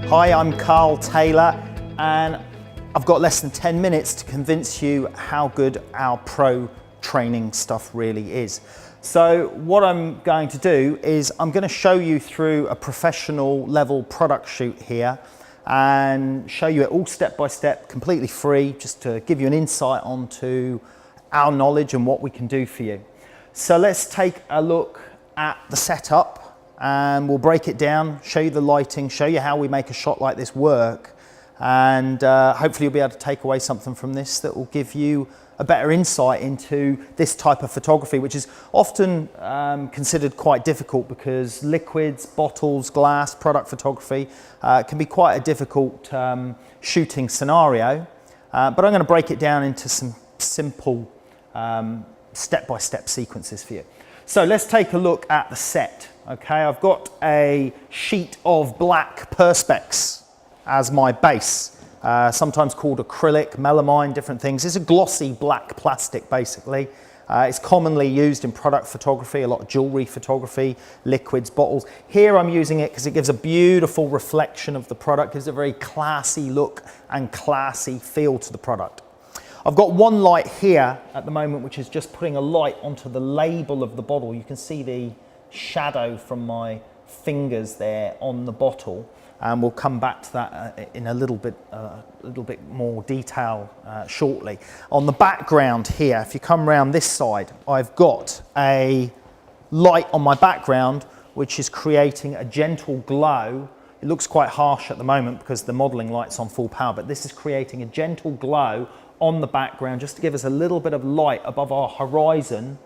Hi, I'm Karl Taylor, and I've got less than 10 minutes to convince you how good our pro training stuff really is. So what I'm going to do is I'm going to show you through a professional level product shoot here and show you it all step by step, completely free, just to give you an insight onto our knowledge and what we can do for you. So let's take a look at the setup. And we'll break it down, show you the lighting, show you how we make a shot like this work, and hopefully you'll be able to take away something from this that will give you a better insight into this type of photography, which is often considered quite difficult because liquids, bottles, glass, product photography can be quite a difficult shooting scenario. But I'm going to break it down into some simple step-by-step sequences for you. So let's take a look at the set. Okay, I've got a sheet of black perspex as my base, sometimes called acrylic, melamine, different things. It's a glossy black plastic basically. It's commonly used in product photography, a lot of jewelry photography, liquids, bottles. Here I'm using it because it gives a beautiful reflection of the product, gives a very classy look and classy feel to the product. I've got one light here at the moment which is just putting a light onto the label of the bottle. You can see the shadow from my fingers there on the bottle, and we'll come back to that in a little bit more detail shortly. On the background here, if you come around this side, I've got a light on my background which is creating a gentle glow. It looks quite harsh at the moment because the modeling light's on full power, but this is creating a gentle glow on the background just to give us a little bit of light above our horizon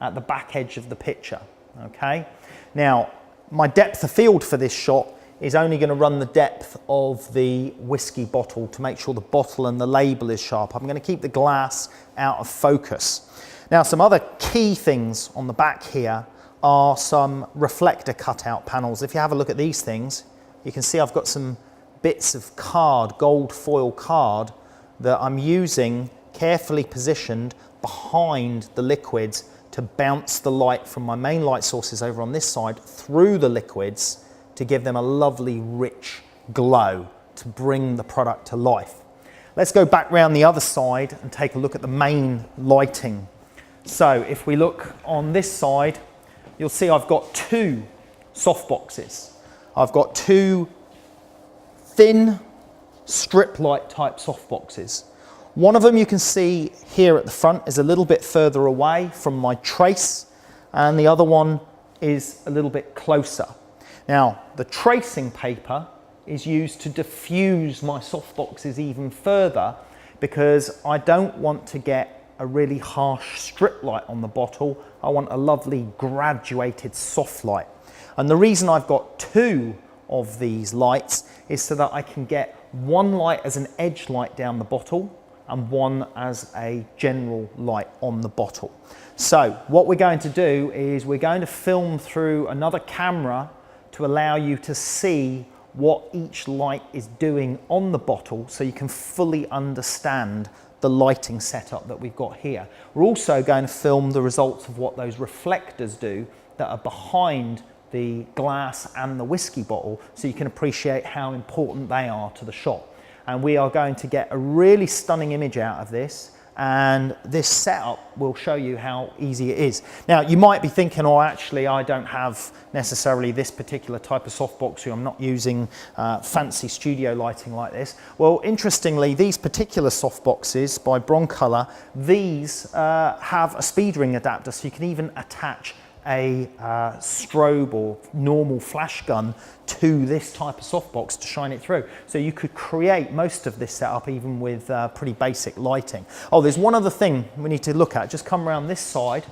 at the back edge of the picture. Okay, now my depth of field for this shot is only going to run the depth of the whiskey bottle to make sure the bottle and the label is sharp. I'm going to keep the glass out of focus. Now some other key things on the back here are some reflector cutout panels. If you have a look at these things, you can see I've got some bits of card, gold foil card, that I'm using carefully positioned behind the liquids to bounce the light from my main light sources over on this side through the liquids to give them a lovely rich glow to bring the product to life. Let's go back round the other side and take a look at the main lighting. So if we look on this side, you'll see I've got two soft boxes. I've got two thin strip light type soft boxes. One of them you can see here at the front is a little bit further away from my trace, and the other one is a little bit closer. Now, the tracing paper is used to diffuse my soft boxes even further because I don't want to get a really harsh strip light on the bottle. I want a lovely graduated soft light. And the reason I've got two of these lights is so that I can get one light as an edge light down the bottle and one as a general light on the bottle. So what we're going to do is we're going to film through another camera to allow you to see what each light is doing on the bottle so you can fully understand the lighting setup that we've got here. We're also going to film the results of what those reflectors do that are behind the glass and the whiskey bottle so you can appreciate how important they are to the shot. And we are going to get a really stunning image out of this, and this setup will show you how easy it is. Now you might be thinking, oh actually I don't have necessarily this particular type of softbox here, I'm not using fancy studio lighting like this. Well, interestingly, these particular softboxes by Broncolor, these have a speed ring adapter, so you can even attach a strobe or normal flash gun to this type of softbox to shine it through. So you could create most of this setup even with pretty basic lighting. Oh, there's one other thing we need to look at. Just come around this side.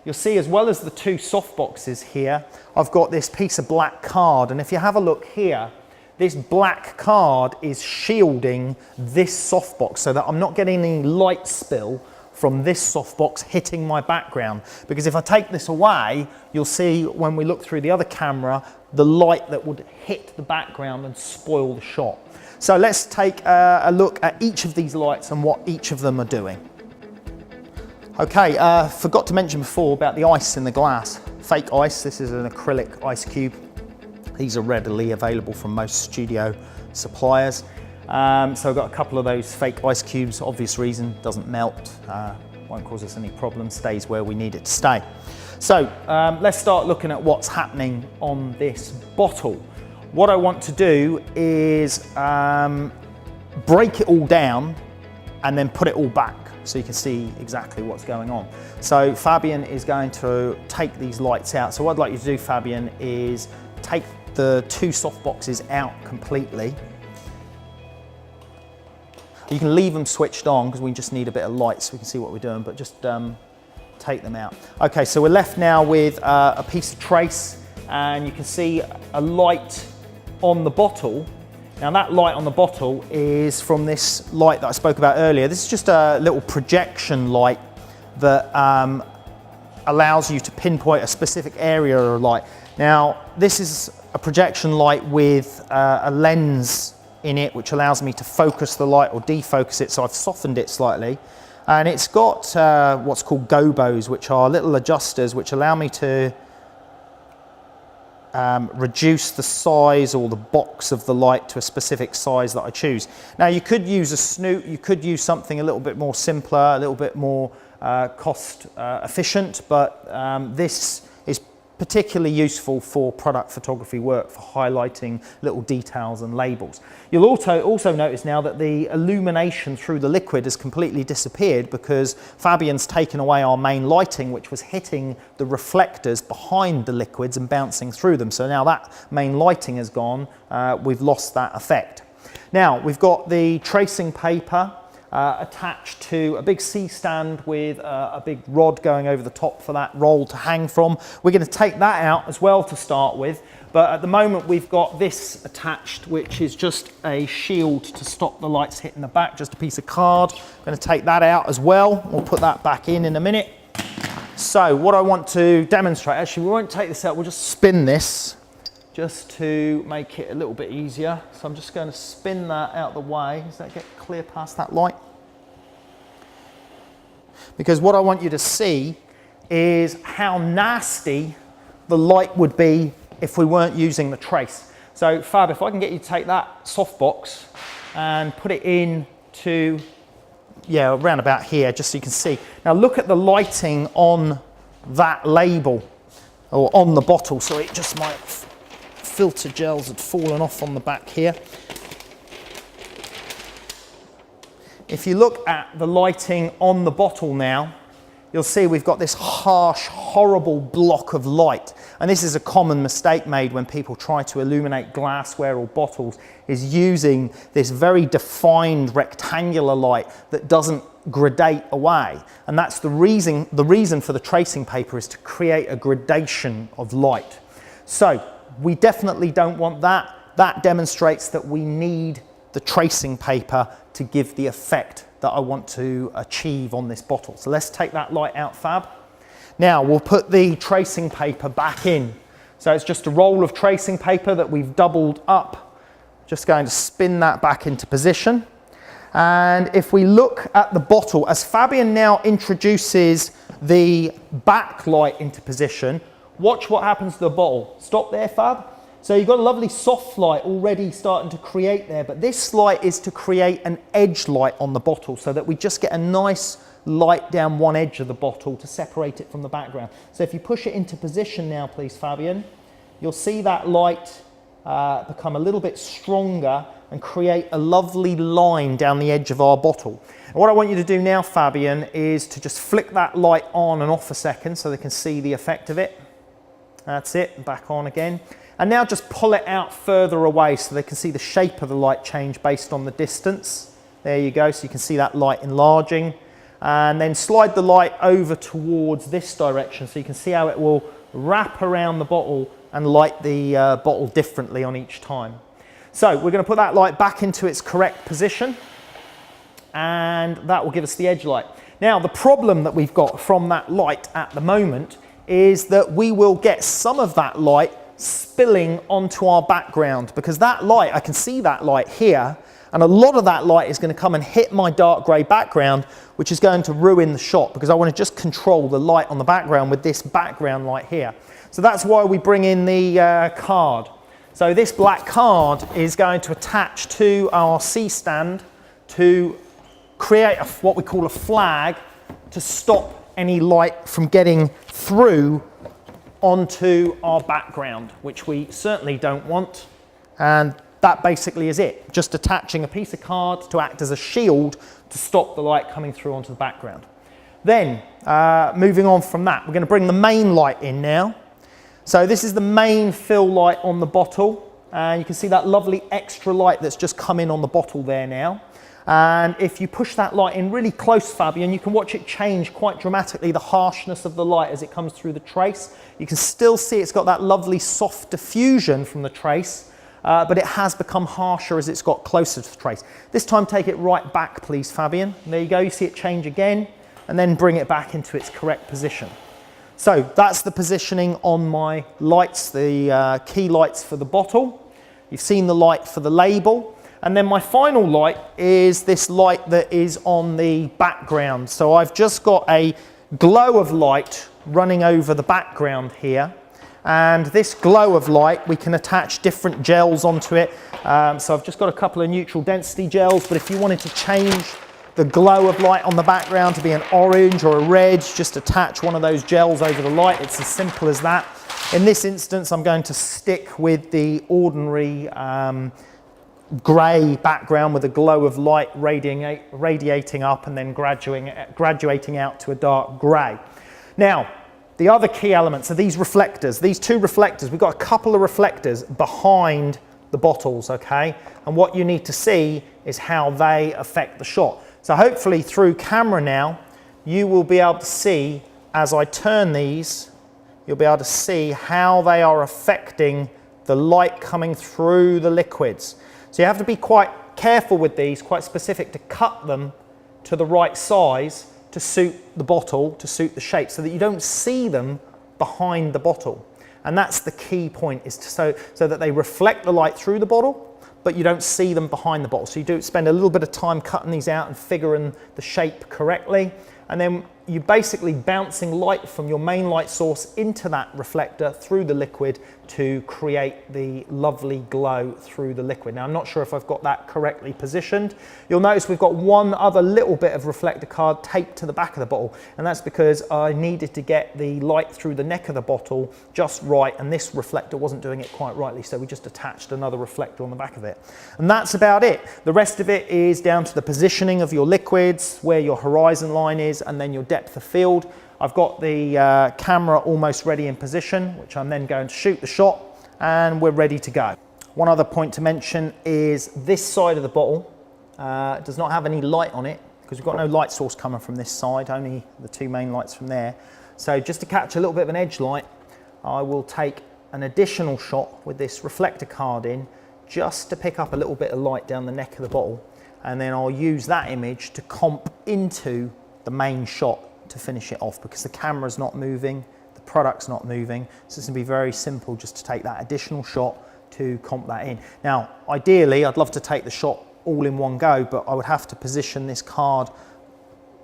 You'll see, as well as the two softboxes here, I've got this piece of black card, and if you have a look here, this black card is shielding this softbox so that I'm not getting any light spill from this softbox hitting my background. Because if I take this away, you'll see when we look through the other camera, the light that would hit the background and spoil the shot. So let's take a look at each of these lights and what each of them are doing. Okay, forgot to mention before about the ice in the glass. Fake ice, this is an acrylic ice cube. These are readily available from most studio suppliers. So I've got a couple of those fake ice cubes, obvious reason, doesn't melt, won't cause us any problems, stays where we need it to stay. So let's start looking at what's happening on this bottle. What I want to do is break it all down and then put it all back so you can see exactly what's going on. So Fabian is going to take these lights out. So what I'd like you to do, Fabian, is take the two soft boxes out completely. You can leave them switched on because we just need a bit of light so we can see what we're doing, but just take them out. Okay, so we're left now with a piece of trace, and you can see a light on the bottle. Now that light on the bottle is from this light that I spoke about earlier. This is just a little projection light that allows you to pinpoint a specific area of light. Now this is a projection light with a lens in it which allows me to focus the light or defocus it, so I've softened it slightly. And it's got what's called gobos, which are little adjusters which allow me to reduce the size or the box of the light to a specific size that I choose. Now you could use a snoot, you could use something a little bit more simpler, a little bit more cost efficient, but this is particularly useful for product photography work, for highlighting little details and labels. You'll also notice now that the illumination through the liquid has completely disappeared because Fabian's taken away our main lighting, which was hitting the reflectors behind the liquids and bouncing through them. So now that main lighting is gone, we've lost that effect. Now we've got the tracing paper attached to a big C-stand with a big rod going over the top for that roll to hang from. We're going to take that out as well to start with, but at the moment we've got this attached, which is just a shield to stop the lights hitting the back, just a piece of card. I'm going to take that out as well. We'll put that back in a minute. So what I want to demonstrate, actually we won't take this out, we'll just spin this just to make it a little bit easier. So I'm just going to spin that out the way. Does that get clear past that light? Because what I want you to see is how nasty the light would be if we weren't using the trace. So Fab, if I can get you to take that softbox and put it in to, yeah, around about here, just so you can see. Now look at the lighting on that label, or on the bottle, so it just might, filter gels had fallen off on the back here. If you look at the lighting on the bottle now, you'll see we've got this harsh, horrible block of light. And this is a common mistake made when people try to illuminate glassware or bottles, is using this very defined rectangular light that doesn't gradate away. And that's the reason for the tracing paper is to create a gradation of light. So we definitely don't want that. That demonstrates that we need the tracing paper to give the effect that I want to achieve on this bottle. So let's take that light out, Fab. Now we'll put the tracing paper back in. So it's just a roll of tracing paper that we've doubled up. Just going to spin that back into position. And if we look at the bottle, as Fabian now introduces the backlight into position, watch what happens to the bottle. Stop there, Fab. So you've got a lovely soft light already starting to create there, but this light is to create an edge light on the bottle so that we just get a nice light down one edge of the bottle to separate it from the background. So if you push it into position now, please, Fabian, you'll see that light become a little bit stronger and create a lovely line down the edge of our bottle. And what I want you to do now, Fabian, is to just flick that light on and off a second so they can see the effect of it. That's it, back on again. And now just pull it out further away so they can see the shape of the light change based on the distance. There you go, so you can see that light enlarging. And then slide the light over towards this direction so you can see how it will wrap around the bottle and light the bottle differently on each time. So we're going to put that light back into its correct position, and that will give us the edge light. Now, the problem that we've got from that light at the moment is that we will get some of that light spilling onto our background, because that light, I can see that light here, and a lot of that light is going to come and hit my dark grey background, which is going to ruin the shot, because I want to just control the light on the background with this background light here. So that's why we bring in the card. So this black card is going to attach to our C-stand to create what we call a flag to stop any light from getting through onto our background, which we certainly don't want. And that basically is it, just attaching a piece of card to act as a shield to stop the light coming through onto the background. Then, moving on from that, we're going to bring the main light in now. So this is the main fill light on the bottle, and you can see that lovely extra light that's just come in on the bottle there now. And if you push that light in really close, Fabian, you can watch it change quite dramatically, the harshness of the light as it comes through the trace. You can still see it's got that lovely soft diffusion from the trace, but it has become harsher as it's got closer to the trace. This time take it right back, please, Fabian. There you go, you see it change again, and then bring it back into its correct position. So that's the positioning on my lights, the key lights for the bottle. You've seen the light for the label. And then my final light is this light that is on the background. So I've just got a glow of light running over the background here. And this glow of light, we can attach different gels onto it. So I've just got a couple of neutral density gels, but if you wanted to change the glow of light on the background to be an orange or a red, just attach one of those gels over the light. It's as simple as that. In this instance, I'm going to stick with the ordinary grey background with a glow of light radiating up and then graduating out to a dark grey. Now, the other key elements are these reflectors, these two reflectors. We've got a couple of reflectors behind the bottles, okay? And what you need to see is how they affect the shot. So hopefully through camera now, you will be able to see, as I turn these, you'll be able to see how they are affecting the light coming through the liquids. So you have to be quite careful with these, quite specific, to cut them to the right size to suit the bottle, to suit the shape, so that you don't see them behind the bottle. And that's the key point, is so that they reflect the light through the bottle, but you don't see them behind the bottle. So you do spend a little bit of time cutting these out and figuring the shape correctly. And then you're basically bouncing light from your main light source into that reflector through the liquid to create the lovely glow through the liquid. Now, I'm not sure if I've got that correctly positioned. You'll notice we've got one other little bit of reflector card taped to the back of the bottle, and that's because I needed to get the light through the neck of the bottle just right, and this reflector wasn't doing it quite rightly, so we just attached another reflector on the back of it. And that's about it. The rest of it is down to the positioning of your liquids, where your horizon line is, and then your depth of field. I've got the camera almost ready in position, which I'm then going to shoot the shot, and we're ready to go. One other point to mention is this side of the bottle does not have any light on it, because we've got no light source coming from this side, only the two main lights from there. So just to catch a little bit of an edge light, I will take an additional shot with this reflector card in, just to pick up a little bit of light down the neck of the bottle, and then I'll use that image to comp into the main shot to finish it off, because the camera's not moving, the product's not moving, so it's going to be very simple just to take that additional shot to comp that in. Now, ideally, I'd love to take the shot all in one go, but I would have to position this card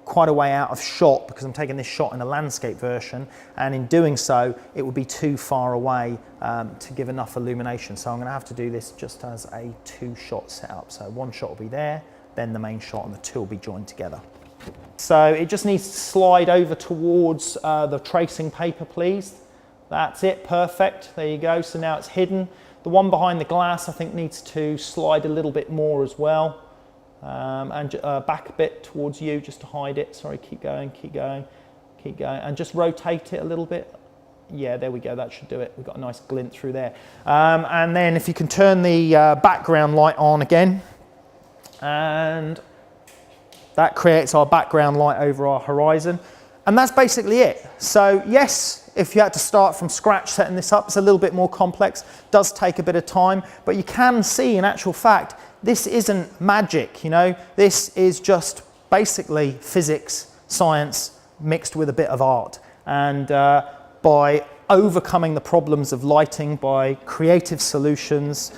quite a way out of shot, because I'm taking this shot in a landscape version, and in doing so, it would be too far away to give enough illumination. So I'm going to have to do this just as a two-shot setup. So one shot will be there, then the main shot, and the two will be joined together. So it just needs to slide over towards the tracing paper, please. That's it, perfect. There you go. So now it's hidden. The one behind the glass, I think, needs to slide a little bit more as well. And back a bit towards you just to hide it. Sorry, keep going, keep going, keep going. And just rotate it a little bit. Yeah, there we go, that should do it. We've got a nice glint through there. And then if you can turn the background light on again, and that creates our background light over our horizon. And that's basically it. So yes, if you had to start from scratch setting this up, it's a little bit more complex, does take a bit of time, but you can see in actual fact, this isn't magic, you know, this is just basically physics, science mixed with a bit of art. And by overcoming the problems of lighting, by creative solutions,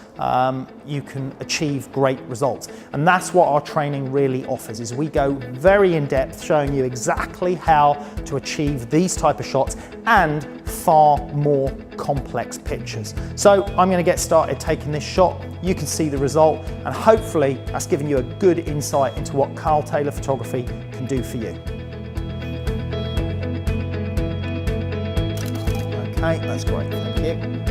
you can achieve great results. And that's what our training really offers, is we go very in depth, showing you exactly how to achieve these type of shots and far more complex pictures. So I'm going to get started taking this shot. You can see the result, and hopefully that's given you a good insight into what Karl Taylor photography can do for you. Okay, that's great, thank you.